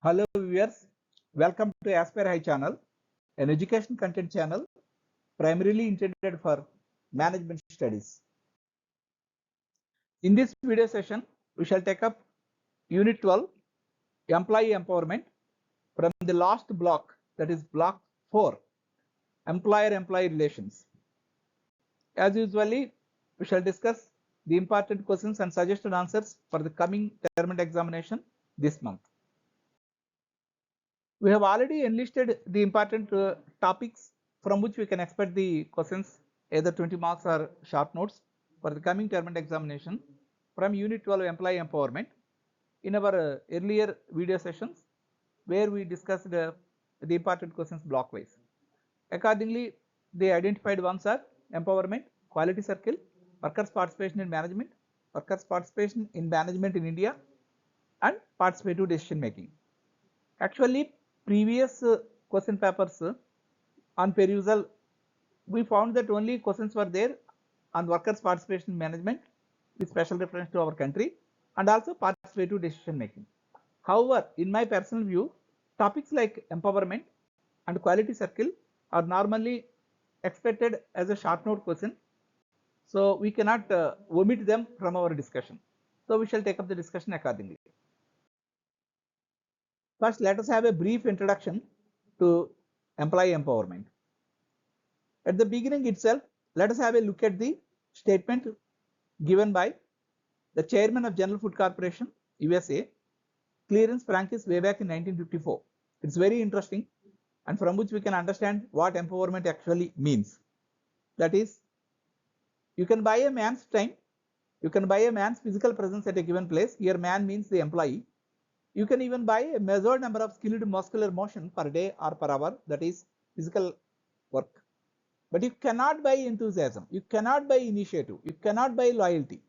Hello viewers, welcome to Aspire High channel, an education content channel primarily intended for management studies. In this video session, we shall take up Unit 12, Employee Empowerment from the last block, that is block 4, Employer-Employee Relations. As usually, we shall discuss the important questions and suggested answers for the coming term and examination this month. We have already enlisted the important topics from which we can expect the questions, either 20 marks or short notes for the coming term and examination from Unit 12 Employee Empowerment in our earlier video sessions where we discussed the important questions block wise. Accordingly, the identified ones are empowerment, quality circle, workers' participation in management, workers' participation in management in India, and participative decision making. Actually, previous question papers on perusal, we found that only questions were there on workers' participation in management with special reference to our country and also participative decision making. However, in my personal view, topics like empowerment and quality circle are normally expected as a short note question. So we cannot omit them from our discussion. So we shall take up the discussion accordingly. First, let us have a brief introduction to employee empowerment. At the beginning itself, let us have a look at the statement given by the chairman of General Food Corporation, USA, Clarence Francis, way back in 1954. It's very interesting and from which we can understand what empowerment actually means. That is, you can buy a man's time, you can buy a man's physical presence at a given place. Here man means the employee. You can even buy a measured number of skilled muscular motion per day or per hour, that is physical work. But you cannot buy enthusiasm, you cannot buy initiative, you cannot buy loyalty,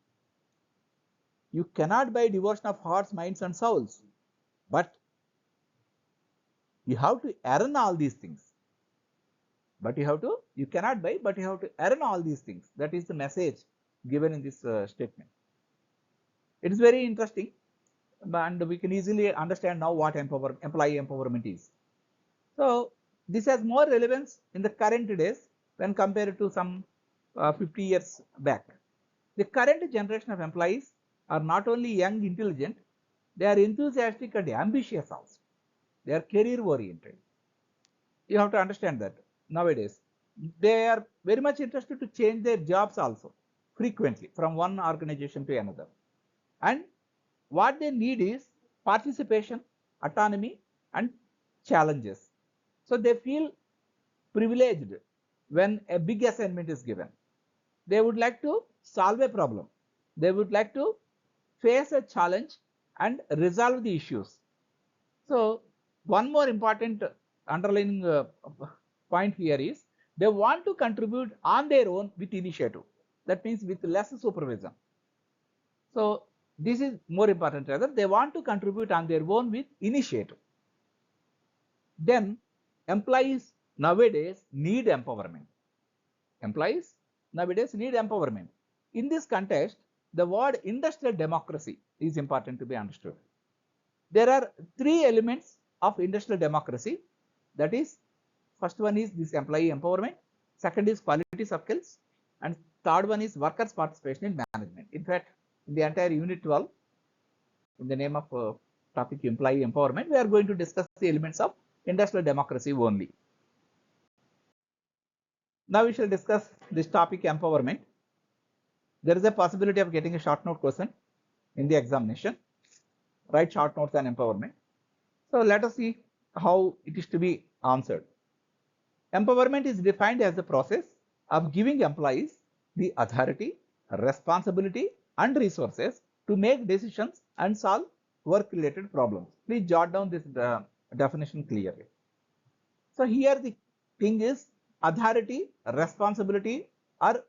you cannot buy devotion of hearts, minds and souls. But you have to earn all these things. You cannot buy, but you have to earn all these things. That is the message given in this statement. It is very interesting and we can easily understand now what employee empowerment is. So this has more relevance in the current days when compared to some 50 years back. The current generation of employees are not only young, intelligent, they are enthusiastic and ambitious also. They are career oriented. You have to understand that nowadays. They are very much interested to change their jobs also frequently from one organization to another. And what they need is participation, autonomy and challenges. So they feel privileged when a big assignment is given. They would like to solve a problem. They would like to face a challenge and resolve the issues. So one more important underlining point here is they want to contribute on their own with initiative. That means with less supervision. So this is more important, rather they want to contribute on their own with initiative. Then employees nowadays need empowerment. Employees nowadays need empowerment. In this context, the word industrial democracy is important to be understood. There are three elements of industrial democracy. That is, first one is this employee empowerment, second is quality circles, and third one is workers' participation in management. In fact, in the entire Unit 12, in the name of topic employee empowerment, we are going to discuss the elements of industrial democracy only. Now we shall discuss this topic empowerment. There is a possibility of getting a short note question in the examination. Write short notes on empowerment. So let us see how it is to be answered. Empowerment is defined as the process of giving employees the authority, responsibility and resources to make decisions and solve work related problems. Please jot down this definition clearly. So here the thing is authority, responsibility are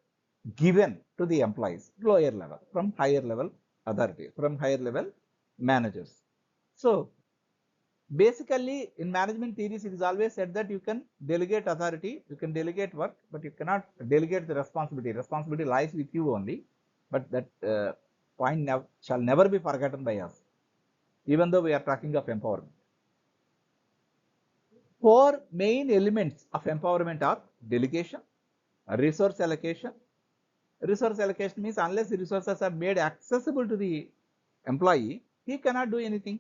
given to the employees lower level, from higher level authority, from higher level managers. So basically in management theories it is always said that you can delegate authority, you can delegate work, but you cannot delegate the responsibility. Responsibility lies with you only, but that point shall never be forgotten by us, even though we are talking of empowerment. Four main elements of empowerment are delegation, resource allocation. Resource allocation means unless the resources are made accessible to the employee, he cannot do anything.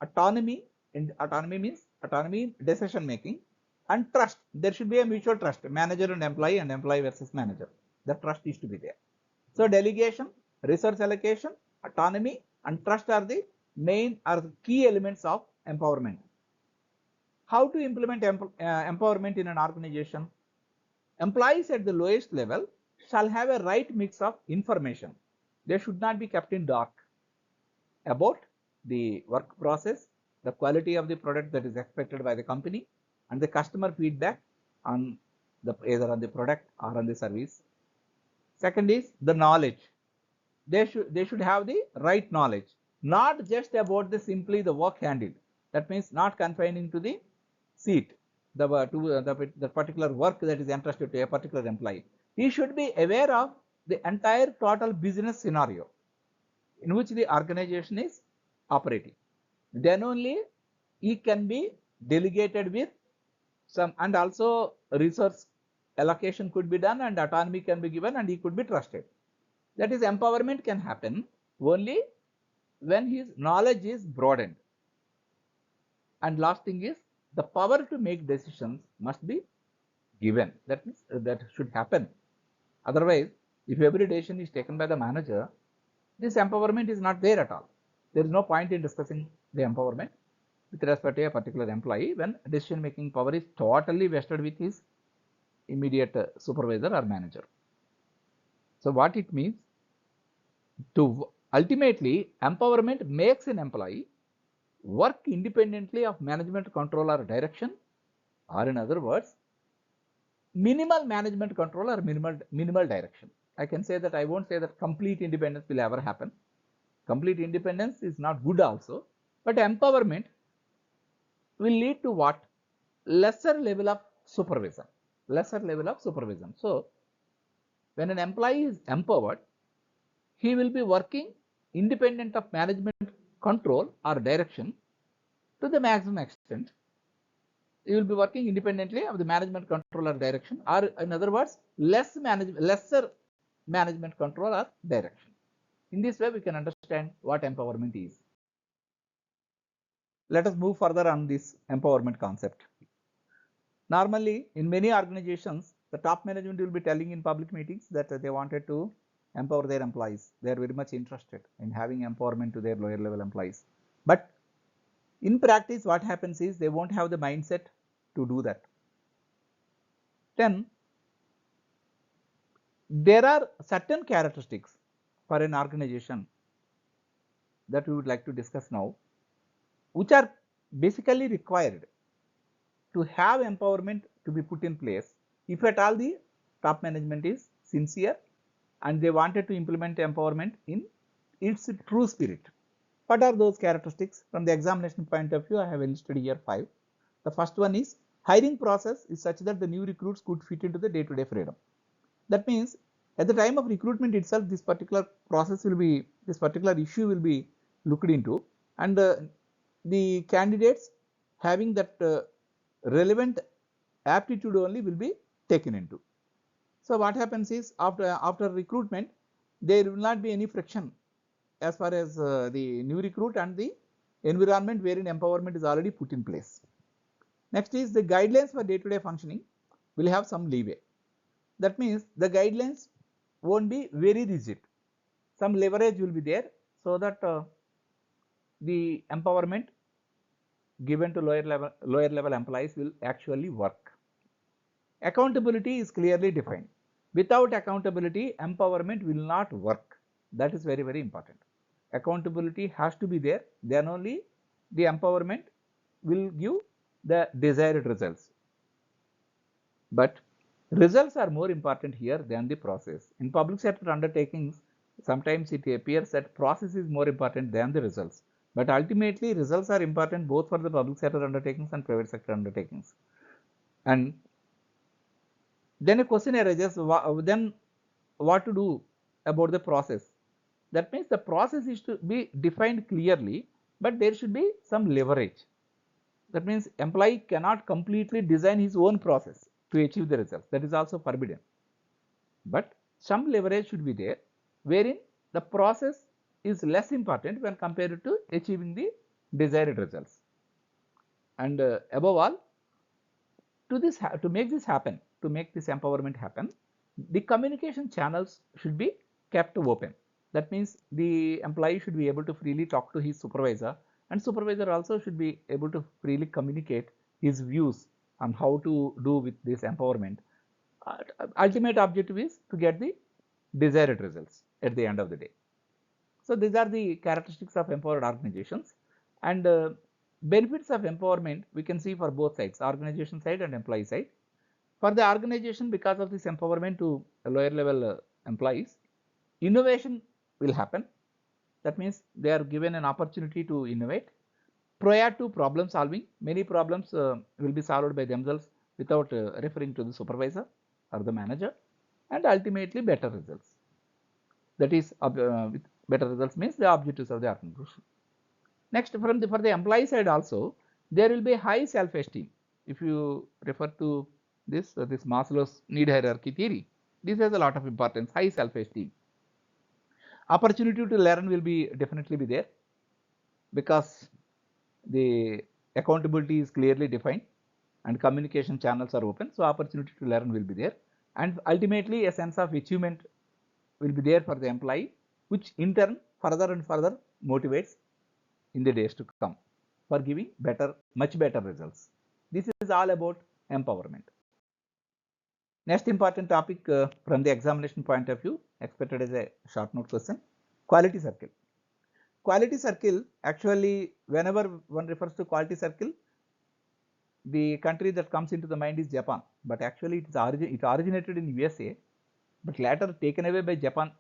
Autonomy, and autonomy means autonomy in decision making, and trust. There should be a mutual trust, manager and employee versus manager. The trust is to be there. So delegation, resource allocation, autonomy, and trust are the key elements of empowerment. How to implement empowerment in an organization? Employees at the lowest level shall have a right mix of information. They should not be kept in dark about the work process, the quality of the product that is expected by the company, and the customer feedback on either on the product or on the service. Second is the knowledge. They should have the right knowledge, not just about simply the work handled. That means not confining to the seat, the particular work that is entrusted to a particular employee. He should be aware of the entire total business scenario in which the organization is operating. Then only he can be delegated with some, and also resource allocation could be done and autonomy can be given and he could be trusted. That is, empowerment can happen only when his knowledge is broadened. And last thing is, the power to make decisions must be given. That means that should happen. Otherwise, if every decision is taken by the manager, this empowerment is not there at all. There is no point in discussing the empowerment with respect to a particular employee when decision making power is totally vested with his immediate supervisor or manager. So what it means, to ultimately empowerment makes an employee work independently of management control or direction, or in other words, minimal management control or minimal direction. I can say that I won't say that complete independence will ever happen. Complete independence is not good also, but empowerment will lead to what? Lesser level of supervision. Lesser level of supervision. So when an employee is empowered, he will be working independent of management control or direction to the maximum extent. He will be working independently of the management control or direction, or in other words, lesser management control or direction. In this way, we can understand what empowerment is. Let us move further on this empowerment concept. Normally, in many organizations, the top management will be telling in public meetings that they wanted to empower their employees. They are very much interested in having empowerment to their lower level employees. But in practice, what happens is they won't have the mindset to do that. Then there are certain characteristics for an organization that we would like to discuss now, which are basically required to have empowerment to be put in place if at all the top management is sincere and they wanted to implement empowerment in its true spirit. What are those characteristics? From the examination point of view, I have listed here 5. The first one is hiring process is such that the new recruits could fit into the day-to-day freedom. That means at the time of recruitment itself, this particular issue will be looked into, and the candidates having that relevant aptitude only will be taken into. So what happens is after recruitment, there will not be any friction as far as the new recruit and the environment wherein empowerment is already put in place. Next is the guidelines for day-to-day functioning will have some leeway. That means the guidelines won't be very rigid. Some leverage will be there so that the empowerment given to lower level employees will actually work. Accountability is clearly defined. Without accountability, empowerment will not work. That is very, very important. Accountability has to be there. Then only the empowerment will give the desired results. But results are more important here than the process. In public sector undertakings, sometimes it appears that process is more important than the results. But ultimately, results are important both for the public sector undertakings and private sector undertakings. And then a question arises, then what to do about the process? That means the process is to be defined clearly, but there should be some leverage. That means employee cannot completely design his own process to achieve the results. That is also forbidden. But some leverage should be there, wherein the process is less important when compared to achieving the desired results. And above all, to make this happen, to make this empowerment happen, the communication channels should be kept open. That means the employee should be able to freely talk to his supervisor, and supervisor also should be able to freely communicate his views on how to do with this empowerment. Ultimate objective is to get the desired results at the end of the day. So these are the characteristics of empowered organizations, and benefits of empowerment we can see for both sides, organization side and employee side. For the organization, because of this empowerment to lower level employees, innovation will happen. That means they are given an opportunity to innovate. Prior to problem solving, many problems will be solved by themselves without referring to the supervisor or the manager, and ultimately better results. That is, with better results means the objectives of the organization. Next, for the employee side also, there will be high self-esteem. If you refer to this Maslow's need hierarchy theory, this has a lot of importance. High self-esteem. Opportunity to learn will be definitely be there, because the accountability is clearly defined and communication channels are open. So opportunity to learn will be there, and ultimately a sense of achievement will be there for the employee, which in turn further and further motivates in the days to come for giving much better results. This is all about empowerment. Next important topic from the examination point of view, expected as a short note question, quality circle. Quality circle, actually whenever one refers to quality circle, the country that comes into the mind is Japan, but actually it originated in USA, but later taken away by Japan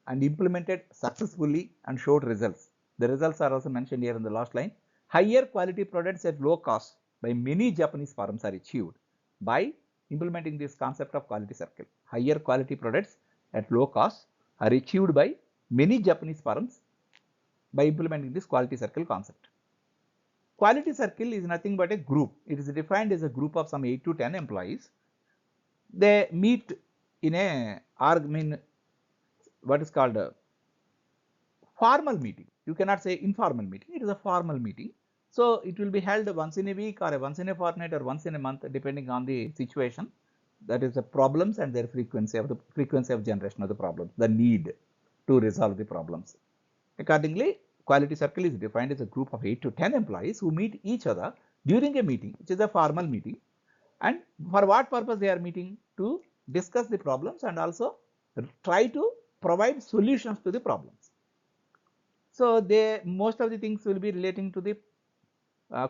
and implemented successfully and showed results. The results are also mentioned here in the last line. Higher quality products at low cost by many Japanese firms are achieved by implementing this concept of quality circle. Higher quality products at low cost are achieved by many Japanese firms by implementing this quality circle concept. Quality circle is nothing but a group. It is defined as a group of some 8 to 10 employees. They meet in what is called a formal meeting. You cannot say informal meeting. It is a formal meeting. So it will be held once in a week or once in a fortnight or once in a month, depending on the situation. That is the problems and their frequency of generation of the problems, the need to resolve the problems. Accordingly, quality circle is defined as a group of 8 to 10 employees who meet each other during a meeting, which is a formal meeting. And for what purpose they are meeting? To discuss the problems and also try to provide solutions to the problems. So most of the things will be relating to the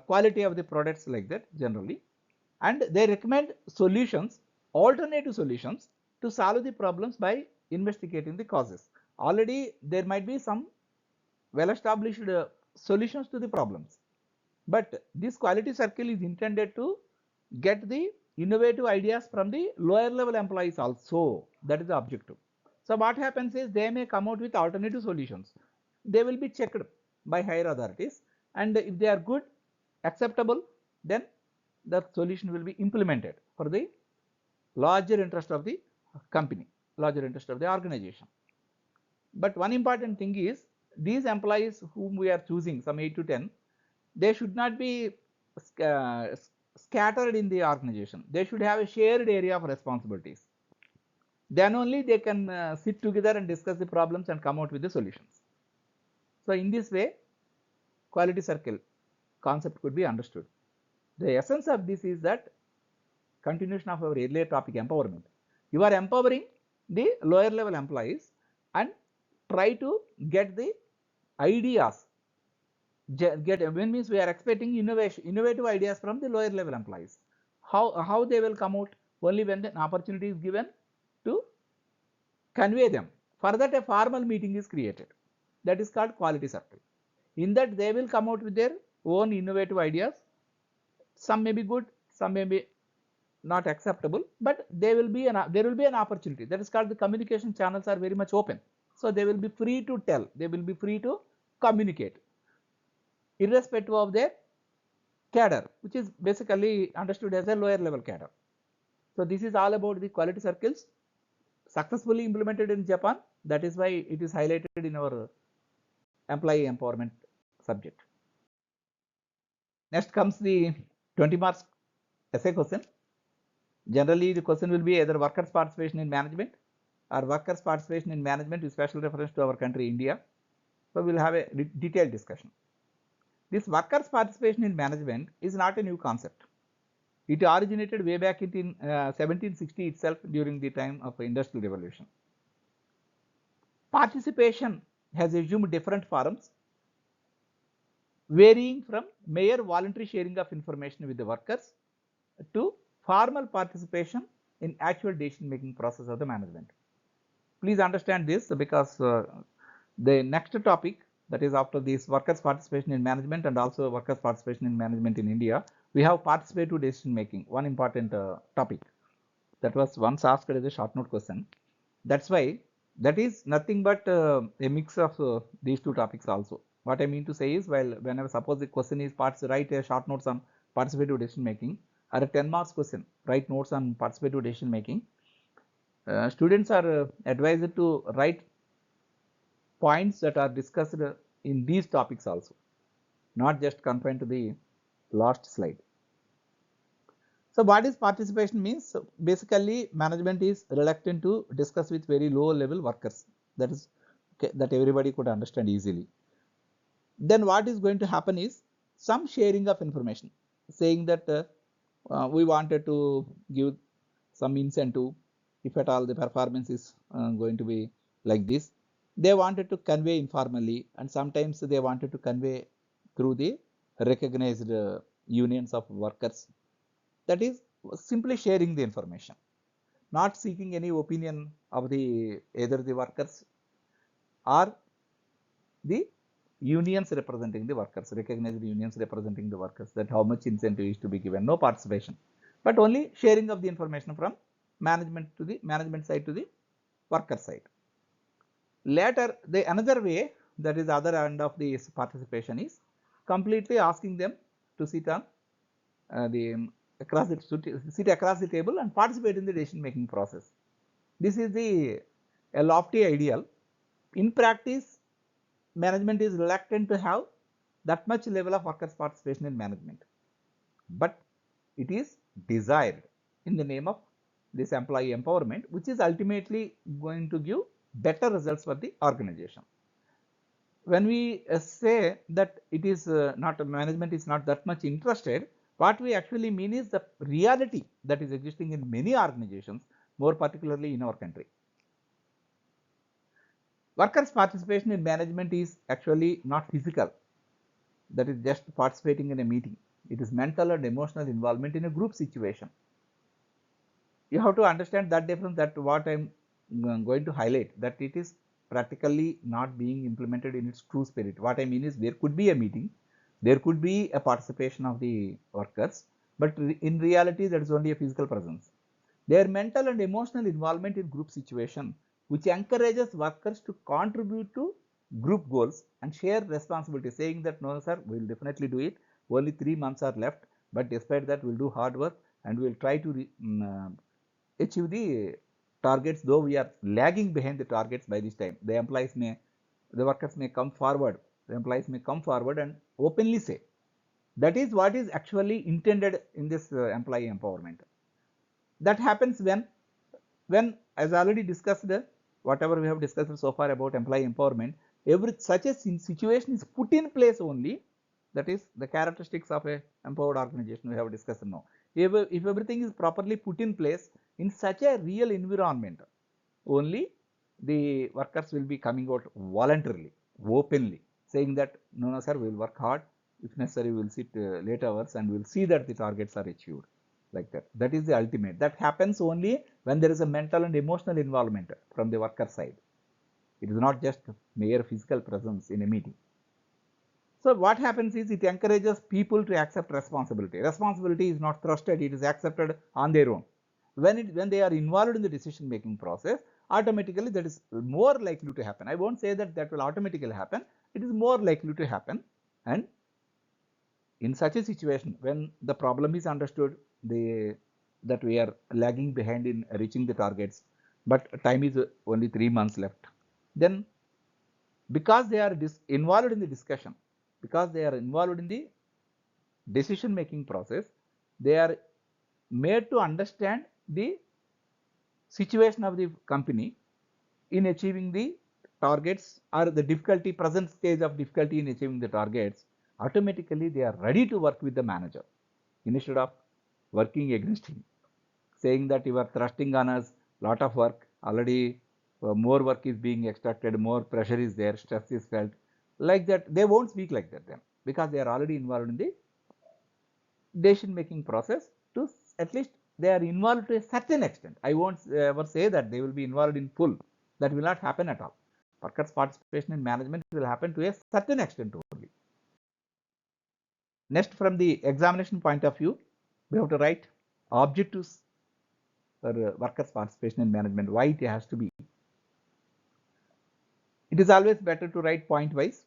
quality of the products like that generally, and they recommend solutions, alternative solutions to solve the problems by investigating the causes. Already there might be some well established solutions to the problems, but this quality circle is intended to get the innovative ideas from the lower level employees also. That is the objective. So what happens is they may come out with alternative solutions. They will be checked by higher authorities, and if they are good, acceptable, then the solution will be implemented for the larger interest of the company, larger interest of the organization. But one important thing is, these employees whom we are choosing, some 8 to 10, they should not be scattered in the organization. They should have a shared area of responsibilities. Then only they can sit together and discuss the problems and come out with the solutions. So in this way, quality circle concept could be understood. The essence of this is that, continuation of our earlier topic, empowerment. You are empowering the lower level employees and try to get the ideas. When means we are expecting innovative ideas from the lower level employees. How they will come out? Only when an opportunity is given to convey them. For that, a formal meeting is created. That is called quality circle. In that, they will come out with their own innovative ideas. Some may be good, some may be not acceptable, but there will be an opportunity. That is called, the communication channels are very much open. So they will be free to tell. They will be free to communicate, irrespective of their cadre, which is basically understood as a lower level cadre. So this is all about the quality circles successfully implemented in Japan. That is why it is highlighted in our employee empowerment subject. Next comes the 20 marks essay question. Generally, the question will be either workers' participation in management or workers' participation in management with special reference to our country, India. So we will have a detailed discussion. This workers' participation in management is not a new concept. It originated way back in 1760 itself during the time of Industrial Revolution. Participation has assumed different forms, varying from mere voluntary sharing of information with the workers to formal participation in actual decision making process of the management. Please understand this, because the next topic, that is after this workers participation in management and also workers participation in management in India, we have participative decision making, one important topic that was once asked as a short note question. That's why that is nothing but a mix of these two topics also. What I mean to say is, while whenever suppose the question is write a short notes on participative decision making, or a 10 marks question, write notes on participative decision making, students are advised to write points that are discussed in these topics also, not just confined to the last slide. So what is participation means? So basically, management is reluctant to discuss with very low level workers. That is that everybody could understand easily. Then what is going to happen is some sharing of information, saying that we wanted to give some incentive if at all the performance is going to be like this. They wanted to convey informally, and sometimes they wanted to convey through the recognized unions of workers. That is simply sharing the information, not seeking any opinion of the either the workers or the unions representing the workers, recognized unions representing the workers, that how much incentive is to be given. No participation, but only sharing of the information from management to the management side to the worker side. Later, the another way, that is other end of the participation, is completely asking them to sit on sit across the table and participate in the decision making process. This is a lofty ideal. In practice, management is reluctant to have that much level of workers participation in management, but it is desired in the name of this employee empowerment, which is ultimately going to give better results for the organization. When we say that it is not management is not that much interested, what we actually mean is the reality that is existing in many organizations, more particularly in our country. Workers' participation in management is actually not physical, that is just participating in a meeting. It is mental and emotional involvement in a group situation. You have to understand that difference, that what I am going to highlight, that it is practically not being implemented in its true spirit. What I mean is, there could be a meeting, there could be a participation of the workers, but in reality that is only a physical presence. Their mental and emotional involvement in group situation, which encourages workers to contribute to group goals and share responsibility, saying that no sir, we will definitely do it, only 3 months are left, but despite that we will do hard work and we will try to achieve the targets, though we are lagging behind the targets by this time. The workers may come forward, the employees may come forward and openly say. That is what is actually intended in this employee empowerment. That happens when, as already discussed, whatever we have discussed so far about employee empowerment, such a situation is put in place only. That is the characteristics of a empowered organization we have discussed now. If everything is properly put in place in such a real environment, only the workers will be coming out voluntarily, openly, saying that no sir, we will work hard, if necessary we will sit late hours and we will see that the targets are achieved, like that. That is the ultimate. That happens only when there is a mental and emotional involvement from the worker side. It is not just mere physical presence in a meeting. So what happens is, it encourages people to accept responsibility. Responsibility is not thrusted, it is accepted on their own. When they are involved in the decision making process, automatically that is more likely to happen. I won't say that will automatically happen, it is more likely to happen, and in such a situation, when the problem is understood, that we are lagging behind in reaching the targets, but time is only 3 months left, then because they are involved in the discussion, because they are involved in the decision making process, they are made to understand the situation of the company in achieving the targets, or the difficulty, present stage of difficulty in achieving the targets. Automatically they are ready to work with the manager instead of working against him, saying that you are thrusting on us lot of work already, more work is being extracted, more pressure is there, stress is felt. Like that, they won't speak like that then, because they are already involved in the decision making process. To at least they are involved to a certain extent. I won't ever say that they will be involved in full. That will not happen at all. Workers' participation in management will happen to a certain extent only. Next, from the examination point of view, we have to write objectives for workers' participation in management. Why it has to be? It is always better to write point wise.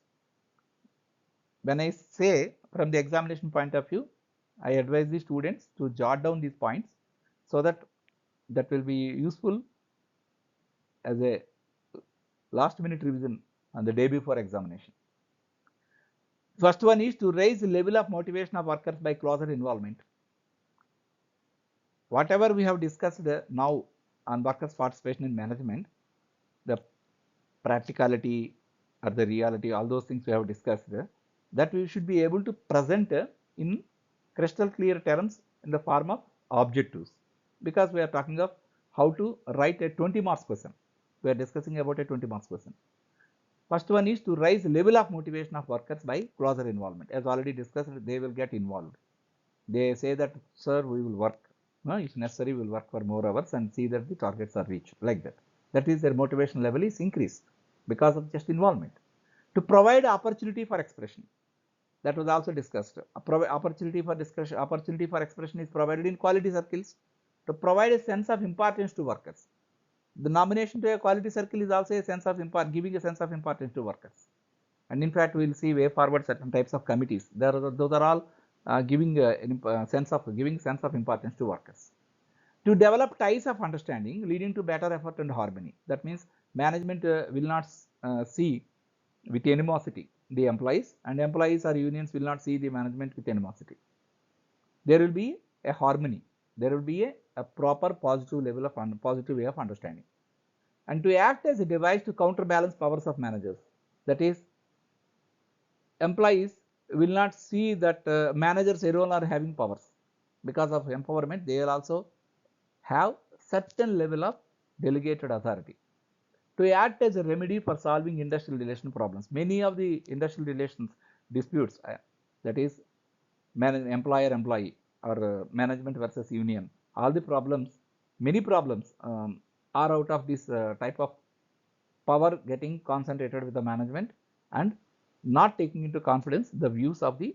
When I say from the examination point of view, I advise the students to jot down these points, so that will be useful as a last minute revision on the day before examination. First one is to raise the level of motivation of workers by closer involvement. Whatever we have discussed now on workers' participation in management, the practicality or the reality, all those things we have discussed, that we should be able to present in crystal clear terms in the form of objectives, because we are talking of how to write a 20 marks question. We are discussing about a 20 marks question. First one is to raise the level of motivation of workers by closer involvement. As already discussed, they will get involved. They say that, sir, we will work. No, if necessary, we will work for more hours and see that the targets are reached. Like that. That is, their motivation level is increased because of just involvement. To provide opportunity for expression. That was also discussed. Opportunity for discussion, opportunity for expression is provided in quality circles to provide a sense of importance to workers. The nomination to a quality circle is also a sense of giving a sense of importance to workers. And in fact, we will see way forward certain types of committees. Those are all giving sense of importance to workers. To develop ties of understanding leading to better effort and harmony. That means management will not see with animosity the employees, and employees or unions will not see the management with animosity. There will be a harmony. There will be a proper positive level of positive way of understanding. And to act as a device to counterbalance powers of managers. That is, employees will not see that managers alone are having powers. Because of empowerment, they will also have certain level of delegated authority. To act as a remedy for solving industrial relation problems. Many of the industrial relations disputes, that is employer-employee or management versus union, all the problems, many problems are out of this type of power getting concentrated with the management and not taking into confidence the views of the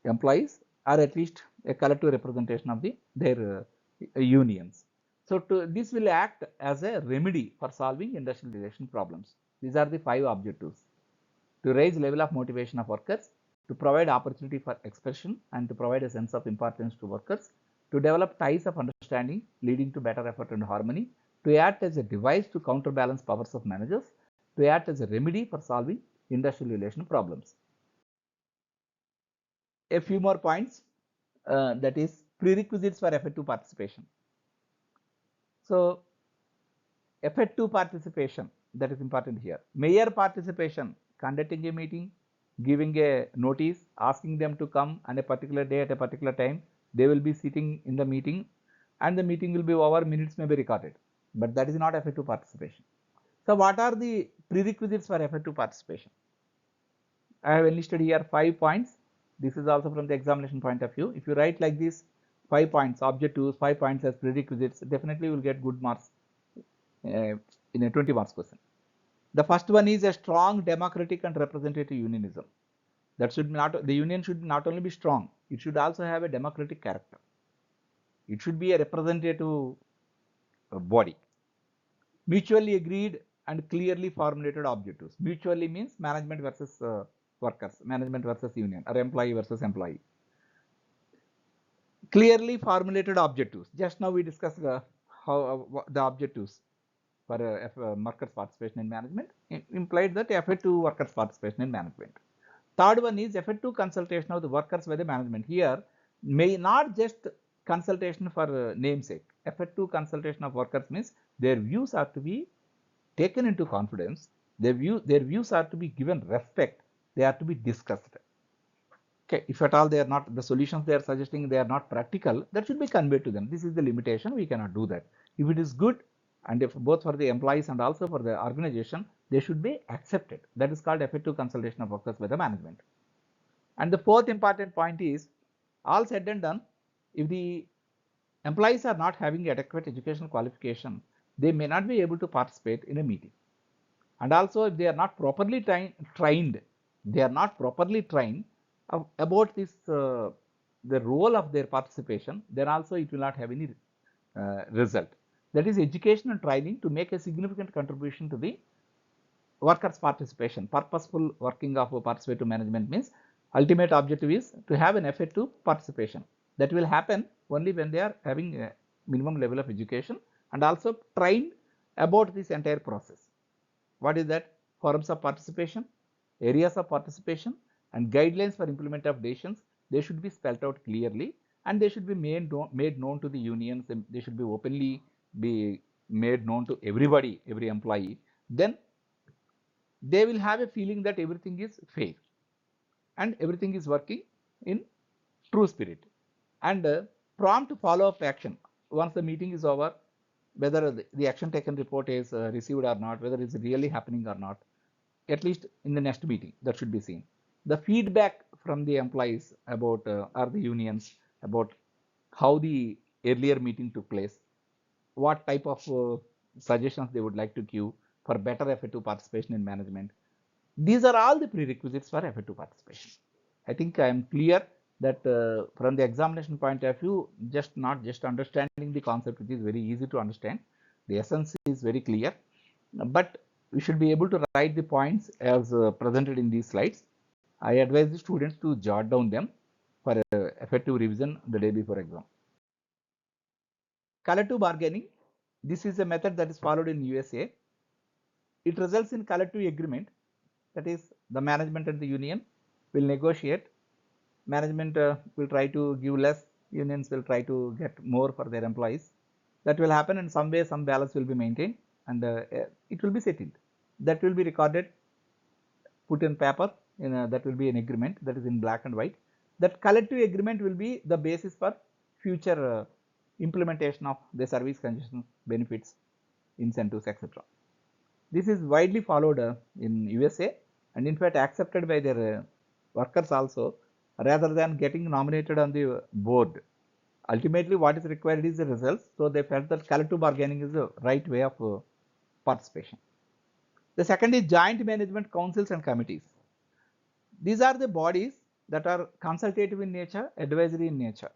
employees, or at least a collective representation of their unions. So this will act as a remedy for solving industrial relation problems. These are the 5 objectives: to raise level of motivation of workers, to provide opportunity for expression and to provide a sense of importance to workers, to develop ties of understanding leading to better effort and harmony, to act as a device to counterbalance powers of managers, to act as a remedy for solving industrial relation problems. A few more points, that is prerequisites for effective participation. So, effective participation, that is important here. Mere participation, conducting a meeting, giving a notice, asking them to come on a particular day at a particular time, they will be sitting in the meeting and the meeting will be over, minutes may be recorded, but that is not effective participation. So, what are the prerequisites for effective participation? I have enlisted here 5 points. This is also from the examination point of view. If you write like this, 5 points, objectives, 5 points as prerequisites, definitely you will get good marks in a 20 marks question. The first one is a strong democratic and representative unionism. That should not, the union should not only be strong, it should also have a democratic character. It should be a representative body. Mutually agreed and clearly formulated objectives. Mutually means management versus workers, management versus union, or employee versus employee. Clearly formulated objectives. Just now we discussed how the objectives for workers' participation in management implied that effective workers' participation in management. Third one is effective consultation of the workers by the management. Here may not just consultation for namesake. Effective consultation of workers means their views are to be taken into confidence. Their views are to be given respect. They are to be discussed. Okay, if at all they are not, the solutions they are suggesting they are not practical, that should be conveyed to them. This is the limitation. We cannot do that. If it is good, and if both for the employees and also for the organization, they should be accepted. That is called effective consultation of workers by the management. And the fourth important point is, all said and done, if the employees are not having adequate educational qualification, they may not be able to participate in a meeting. And also, if they are not properly trained, about this the role of their participation, then also it will not have any result. That is education and training to make a significant contribution to the workers' participation. Purposeful working of participative management means ultimate objective is to have an effective participation. That will happen only when they are having a minimum level of education and also trained about this entire process. What is that? Forms of participation, areas of participation, and guidelines for implement of decisions. They should be spelled out clearly, and they should be made known to the unions, and they should be openly be made known to everybody, every employee. Then they will have a feeling that everything is fair and everything is working in true spirit. And prompt follow-up action once the meeting is over, whether the action taken report is received or not, whether it's really happening or not, at least in the next meeting, that should be seen. The feedback from the employees about or the unions about how the earlier meeting took place, what type of suggestions they would like to give for better effective participation in management. These are all the prerequisites for effective participation. I think I am clear that from the examination point of view, not just understanding the concept, which is very easy to understand. The essence is very clear, but we should be able to write the points as presented in these slides. I advise the students to jot down them for effective revision the day before exam. Collective bargaining. This is a method that is followed in USA. It results in collective agreement. That is, the management and the union will negotiate. Management will try to give less, unions will try to get more for their employees. That will happen, and some way some balance will be maintained, and it will be settled. That will be recorded, put in paper, that will be an agreement that is in black and white. That collective agreement will be the basis for future implementation of the service conditions, benefits, incentives, etc. This is widely followed in USA, and in fact accepted by their workers also, rather than getting nominated on the board. Ultimately, what is required is the results. So they felt that collective bargaining is the right way of participation. The second is joint management councils and committees. These are the bodies that are consultative in nature, advisory in nature.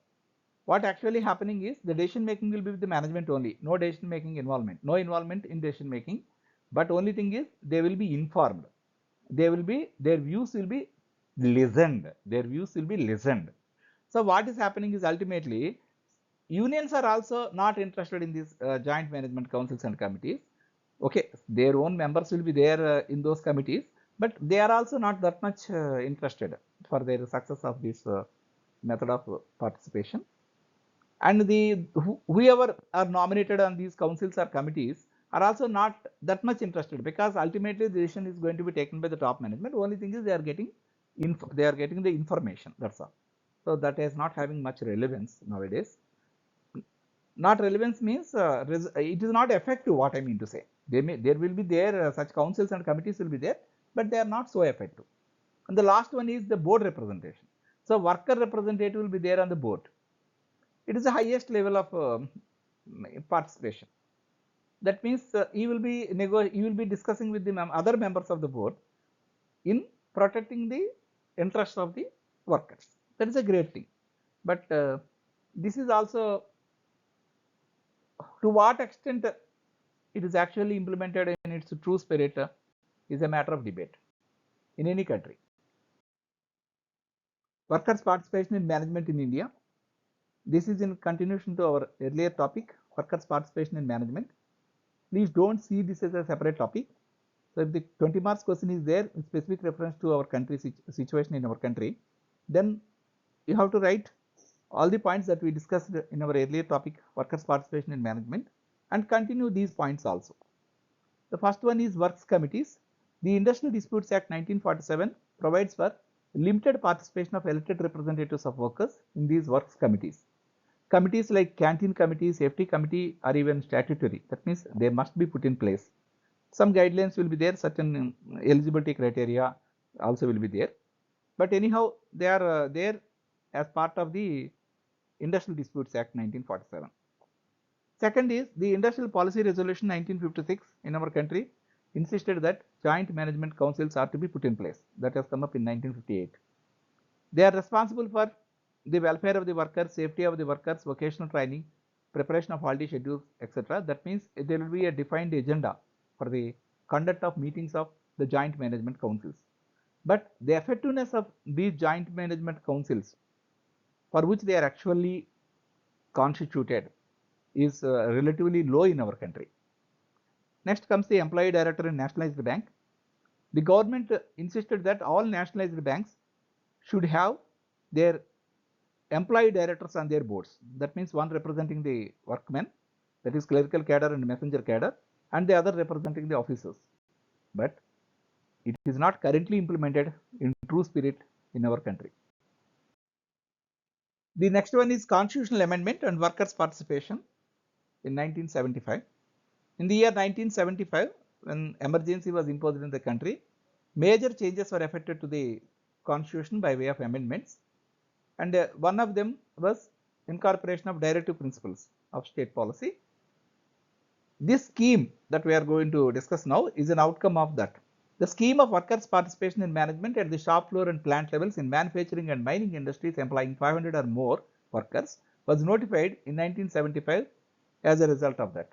What actually happening is the decision making will be with the management only, no decision making involvement, no involvement in decision making, but only thing is they will be informed. Their views will be listened. So what is happening is ultimately unions are also not interested in these joint management councils and committees. Okay, their own members will be there in those committees, but they are also not that much interested for their success of this method of participation. And whoever are nominated on these councils or committees are also not that much interested, because ultimately the decision is going to be taken by the top management. Only thing is they are getting the information, that's all. So that is not having much relevance nowadays. Not relevance means it is not effective, what I mean to say. There will be there, such councils and committees will be there, but they are not so effective. And the last one is the board representation. So worker representative will be there on the board. It is the highest level of participation. That means you will be discussing with the other members of the board in protecting the interests of the workers. That is a great thing. But this is also, to what extent it is actually implemented in its true spirit is a matter of debate in any country. Workers' participation in management in India. This is in continuation to our earlier topic, workers' participation in management. Please don't see this as a separate topic. So if the 20 marks question is there in specific reference to our country situation in our country, then you have to write all the points that we discussed in our earlier topic, workers' participation in management, and continue these points also. The first one is works committees. The Industrial Disputes Act 1947 provides for limited participation of elected representatives of workers in these works committees. Committees like canteen committee, safety committee are even statutory. That means they must be put in place. Some guidelines will be there, certain eligibility criteria also will be there. But anyhow, they are there as part of the Industrial Disputes Act 1947. Second is the Industrial Policy Resolution 1956 in our country insisted that joint management councils are to be put in place. That has come up in 1958. They are responsible for the welfare of the workers, safety of the workers, vocational training, preparation of holiday schedules, etc. That means there will be a defined agenda for the conduct of meetings of the joint management councils. But the effectiveness of these joint management councils, for which they are actually constituted, is relatively low in our country. Next comes the employee director in nationalized bank. The government insisted that all nationalized banks should have their employee directors on their boards. That means one representing the workmen, that is clerical cadre and messenger cadre, and the other representing the officers. But it is not currently implemented in true spirit in our country. The next one is constitutional amendment and workers' participation in 1975. In the year 1975, when emergency was imposed in the country, major changes were effected to the constitution by way of amendments, and one of them was incorporation of directive principles of state policy. This scheme that we are going to discuss now is an outcome of that. The scheme of workers' participation in management at the shop floor and plant levels in manufacturing and mining industries employing 500 or more workers was notified in 1975 as a result of that.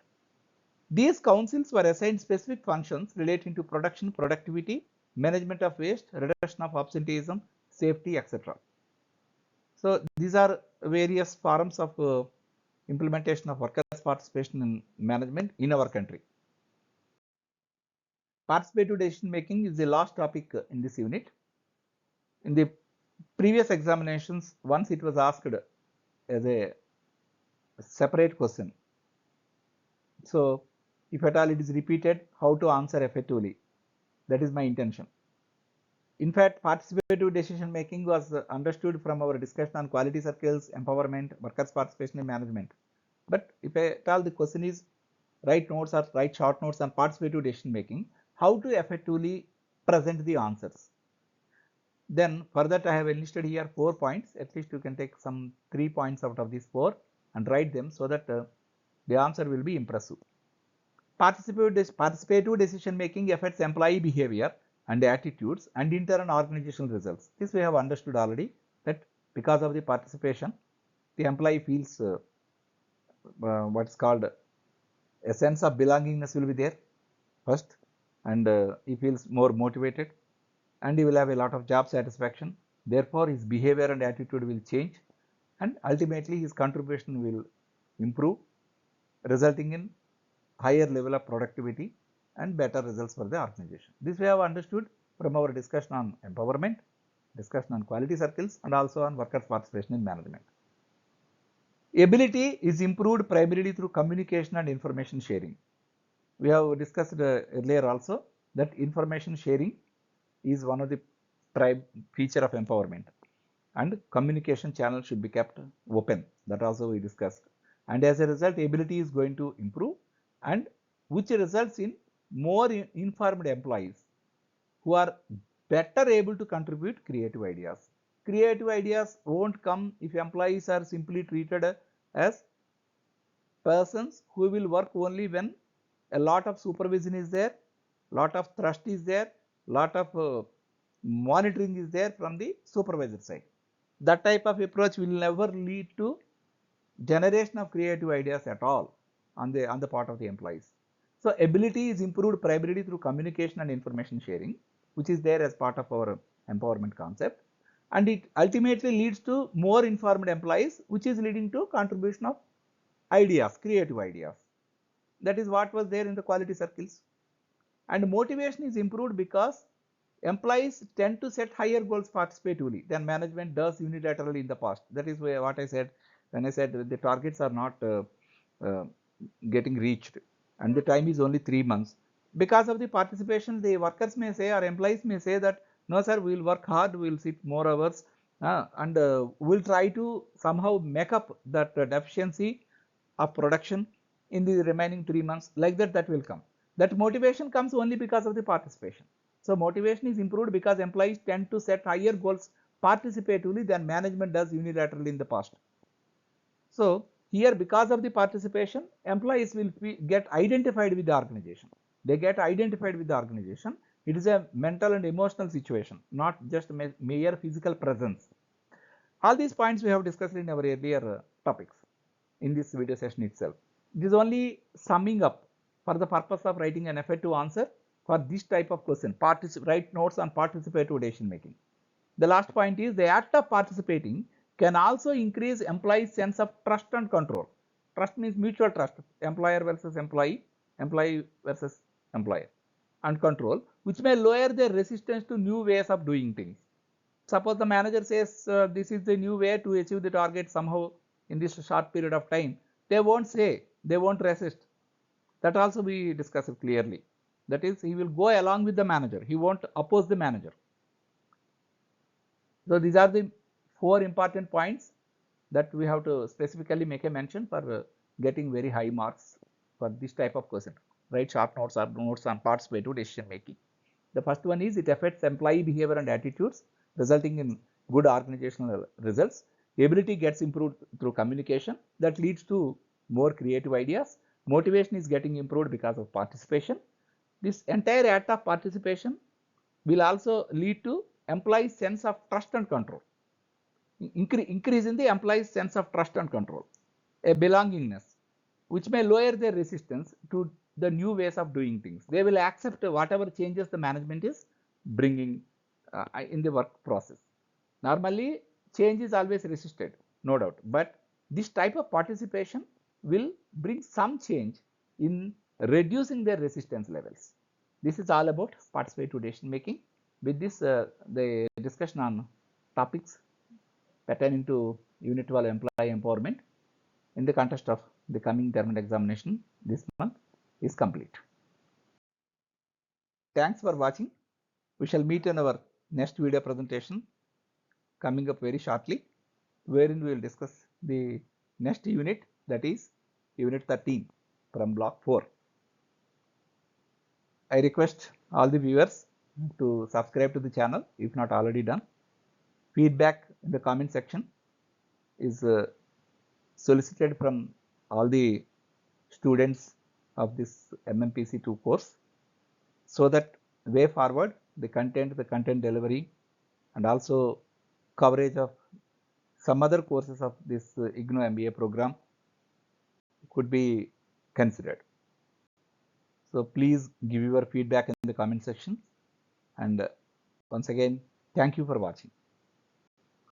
These councils were assigned specific functions relating to production, productivity, management of waste, reduction of absenteeism, safety, etc. So these are various forms of implementation of workers' participation in management in our country. Participative decision making is the last topic in this unit. In the previous examinations, once it was asked as a separate question. So if at all it is repeated, how to answer effectively? That is my intention. In fact, participative decision making was understood from our discussion on quality circles, empowerment, workers' participation in management. But if at all the question is write notes or write short notes on participative decision making, how to effectively present the answers? Then for that I have enlisted here 4 points. At least you can take some 3 points out of these 4 and write them so that the answer will be impressive. Participative decision making affects employee behavior and attitudes and in turn organizational results. This we have understood already, that because of the participation, the employee feels what's called a sense of belongingness will be there first, and he feels more motivated, and he will have a lot of job satisfaction. Therefore, his behavior and attitude will change, and ultimately his contribution will improve, resulting in higher level of productivity and better results for the organization. This we have understood from our discussion on empowerment, discussion on quality circles, and also on workers' participation in management. Ability is improved primarily through communication and information sharing. We have discussed earlier also that information sharing is one of the prime feature of empowerment, and communication channels should be kept open. That also we discussed, and as a result, ability is going to improve, and which results in more informed employees who are better able to contribute creative ideas. Creative ideas won't come if employees are simply treated as persons who will work only when a lot of supervision is there, lot of thrust is there, lot of monitoring is there from the supervisor side. That type of approach will never lead to generation of creative ideas at all on the part of the employees. So ability is improved primarily through communication and information sharing, which is there as part of our empowerment concept. and it ultimately leads to more informed employees, which is leading to contribution of ideas, creative ideas. That is what was there in the quality circles. And motivation is improved because employees tend to set higher goals participatively than management does unilaterally in the past. That is what I said when I said the targets are not uh, getting reached and the time is only 3 months. Because of the participation, the workers may say or employees may say that no sir, we will work hard, we will sit more hours and we will try to somehow make up that deficiency of production in the remaining 3 months. Like that will come. That motivation comes only because of the participation. So motivation is improved because employees tend to set higher goals participatively than management does unilaterally in the past. So here, because of the participation, employees will get identified with the organization. They get identified with the organization. It is a mental and emotional situation, not just mere physical presence. All these points we have discussed in our earlier topics in this video session itself. It is only summing up for the purpose of writing an effective answer for this type of question. Write notes on participative decision making. The last point is the act of participating can also increase employees' sense of trust and control. Trust means mutual trust, employer versus employee, employee versus employer, and control, which may lower their resistance to new ways of doing things. Suppose the manager says this is the new way to achieve the target somehow in this short period of time, they won't say, they won't resist. That also we discussed clearly. That is, he will go along with the manager, he won't oppose the manager. So these are the 4 important points that we have to specifically make a mention for getting very high marks for this type of question. Write short notes or notes on participative decision making. The first one is it affects employee behavior and attitudes, resulting in good organizational results. Ability gets improved through communication, that leads to more creative ideas. Motivation is getting improved because of participation. This entire act of participation will also lead to employees' sense of trust and control. Increase in the employees' sense of trust and control, a belongingness, which may lower their resistance to the new ways of doing things. They will accept whatever changes the management is bringing in the work process. Normally, change is always resisted, no doubt, but this type of participation will bring some change in reducing their resistance levels. This is all about participative decision making. With this, the discussion on topics pertaining to Unit 12 employee empowerment in the context of the coming term examination this month is complete. Thanks for watching. We shall meet in our next video presentation coming up very shortly, wherein we will discuss the next unit, that is Unit 13 from Block 4. I request all the viewers to subscribe to the channel if not already done. Feedback in the comment section is solicited from all the students of this MMPC 2 course, so that way forward the content delivery and also coverage of some other courses of this IGNOU MBA program could be considered. So please give your feedback in the comment section, and once again, thank you for watching.